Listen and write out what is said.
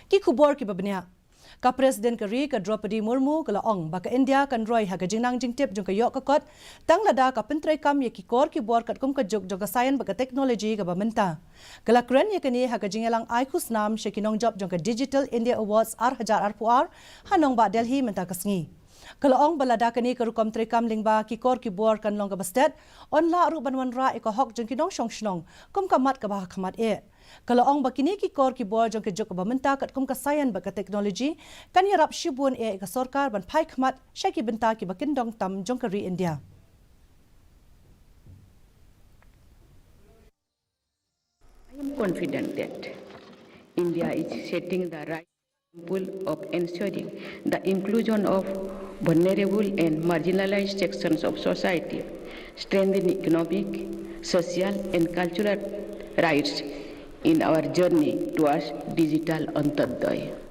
ki khubor ki babnya ka Presiden Keri ka Draupadi Murmu kala ong baka India kan roi ha ka jingnang jingtip jong ka yok ka kot tang lada ka Jingpyntreikam ye ki kor ki bor kat kum ka jog jong ka sayan baka teknologi ka bamenta kala kren ye kani ha ka jingelang aikus nam she ki nong job jong ka Digital India Awards ar puar hanong ba Delhi menta kasngi kala ong balada kani ka rukom Jingpyntreikam lingba ki kor ki bor kan long ka bastet on la ru banwan ra e ka hok jong ki Nongshong Shnong kum ka mat ka ba Hakhmat e kalau ong bakini ki kor ki bor jong ke jok bamenta kat kum ka sayan baka teknologi kan yarap shibun e ka sarkar ban Hakhmat shaki benta ki bakin dong tam jong kari India. I am confident that India is setting the right example of ensuring the inclusion of vulnerable and marginalized sections of society, strengthening economic, social and cultural rights in our journey towards digital Antyodaya.